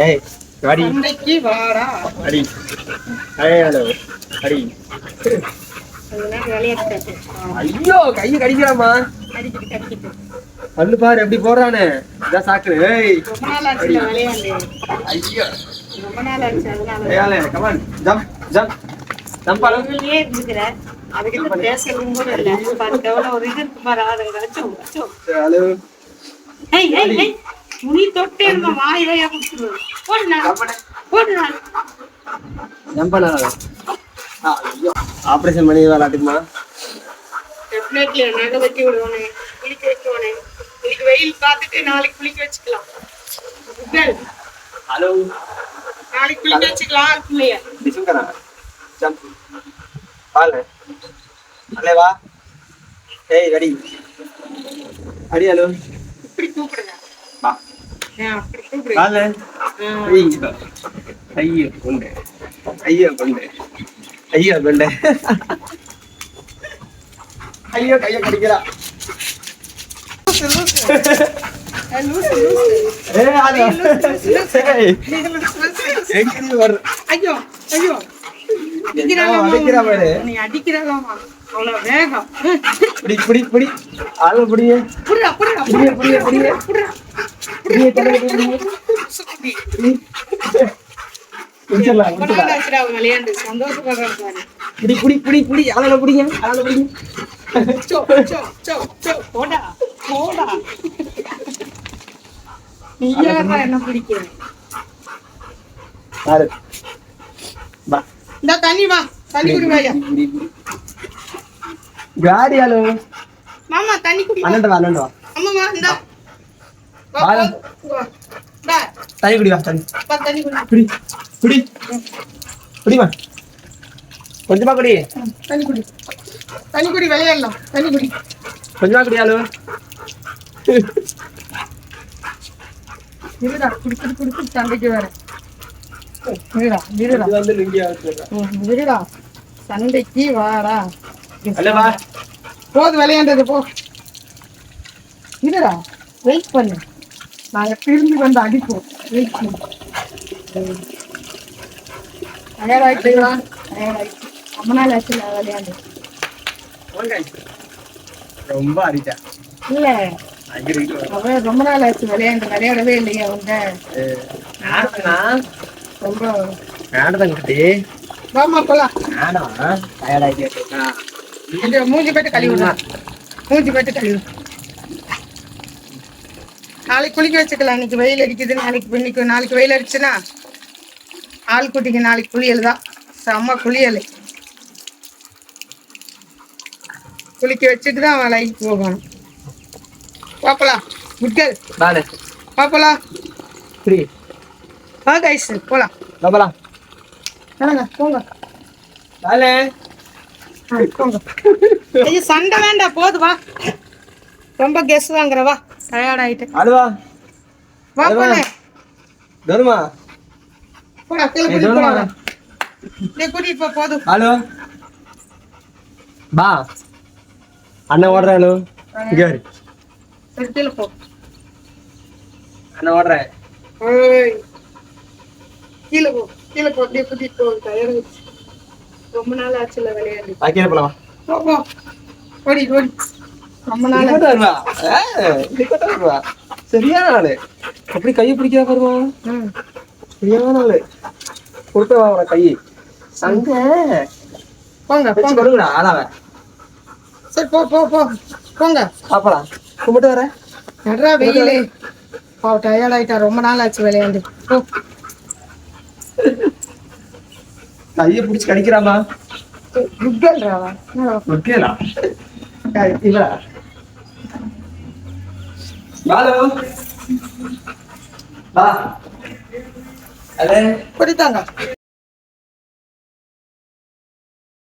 ஏய் அடி சண்டைக்கு வாடா. அடி ஹலோ அடி. ஐயோ கையை கடிக்கிறாமா. பல்லு பாரு எப்படி போடுறானே. இதான் சாக்கு. ஏய் ரொம்ப நாள் ஆச்சுல விளையாண்டு. ஐயோ ரொம்ப நாள் ஆச்சு அதனால. ஏலே come on jump jump jump ஆல. நீயே இருக்குற. அதுக்கு பேசவும் கூட இல்ல. பாரு எவ்வளவு ஒரு இது இருக்கு பாரு. அச்சோ அச்சோ. ஹலோ. ஏய் ஏய் ஏய். முனி தொட்டே இருந்த வாயிலே குடுத்துரு. போடுடா. போடுடா. ஜம்ப் பண்ணாத. ஐயோ ஆபரேஷன் பண்ணி விளையாட்டுமா. டெஃபினெட்லி நகை வெட்டி விடுவானே. குளிக்க வைக்கவானே. இன்னைக்கு வெயில் பார்த்துட்டு நாளைக்கு குளிக்க வச்சுக்கலாம். ஹலோ. நாளைக்கு குளிக்க வச்சுக்கலாம் பிள்ளைய. டிசம் கரா. ஜம்ப். பால். அலே வா. ஏய் ரெடி. அடி ஹலோ. இப்படி கூப்பிடுங்க. வா. அப்படி கூப்பிடு. பால். ஐயோ கொண்டு. ஐயோ கொண்டு. ஐயோ கொண்டு. ஐயோ கையை கடிக்கிறா. லூசு. ஏய் ஹலோ. ஏய் எங்கடி வர. ஐயோ ஐயோ. அடிக்கிறா பாரு. நீ அடிக்கிறாளாமா. அவ்வளவு வேகம். பிடி ஆளு பிடியே. புடிடா புடிடா பிடியே பிடியே புடிடா. பிடியே தலை பிடியே. குடிச்சலாம் குடிச்சலாம். விளையாண்டு சந்தோஷப்படுறான் பாரு. பிடி ஆளு பிடிங்க ஆளு பிடிங்க. சோ சோ சோ சோ போடா போடா. நீ யாரா என்ன பிடிக்கிற? பாரு. வா. இந்த தண்ணி வா. தண்ணி குடி வாயா. காடி ஆளு. மாமா தண்ணி குடி. அண்ணன்டா வா. அம்மா இந்த வா வா. வா. தண்ணி குடி வா தண்ணி. வா தண்ணி குடி. பிடிமா. கொஞ்சமா குடி. தண்ணி குடி விளையாடலாம். தண்ணி குடி. கொஞ்சமா குடி ஆளு. இருடா குடி சண்டைக்கு வேற. இருடா சண்டைக்கு வாடா. அல்ல வா. போது விளையாண்டது போ. இருடா வெயிட் பண்ணு. நாங்க திரும்பி வந்து அடிப்போம். வெயிட் பண்ணு. தயாராயிட்டீங்களா? தயாராயிட்டு. ரொம்ப நாள் ஆச்சு விளையாண்டு. ரொம்ப அடிச்சா இல்ல அவன் ரொம்ப நாள் ஆச்சு விளையாடவே இல்லையா அவங்க. ரொம்ப நாடகங்கட்டி வாமா போலாம். மூஞ்சி போயிட்டு கழுவிடலாம். நாளைக்கு குளிக்க வச்சுக்கலாம். இன்னைக்கு வெயில் அடிக்குது. நாளைக்கு வெயில் அடிச்சுன்னா ஆள் குட்டிக்கு நாளைக்கு குளியல் தான். செம்ம குளியல். குளிக்க வச்சுட்டு தான் அவன் லைஃப் போகணும். பாப்பலாம். குட்கல் பாப்பலாம். வா கைஸ் போலாம். போங்க. ஐயோ சண்டை வேண்டாம் போது வா. ரொம்ப கெஸ் வாங்குற வா. டயர்ட் ஆயிட்டு வா போனே. போடா கீழே போடா. நீ கூட்டிட்டு போ போதும். ஹலோ பா. அண்ணன் ஓடுறேன். ஹலோ இங்க கீழே போ. அண்ணன் ஓடுறேன். ஓய் கீழே போ. அப்படியே கூட்டிட்டு போ. டயர்ட் ரொம்ப நாள் ஆச்சுல விளையாடு. கீழே போலாம். போ ஓடி ரொம்ப நாள் வருவா. சரியான ஆளு. அப்படி கையை பிடிக்காத வருவா. சரியான ஆளு. கொடுத்தவா அவன கையை அங்க போங்க கொடுங்கடா ஆளாவ. சரி போங்க பாப்பலாம். கும்பிட்டு வர நடுறா வெயிலே. டயர்ட் ஆயிட்டா. ரொம்ப நாள் ஆச்சு விளையாண்டு. போ. கையை பிடிச்சி கடிக்கிறாமா. குட்கல்ராவா குட்கலா இவ. ஹலோ பா. அலே குடித்தாங்க.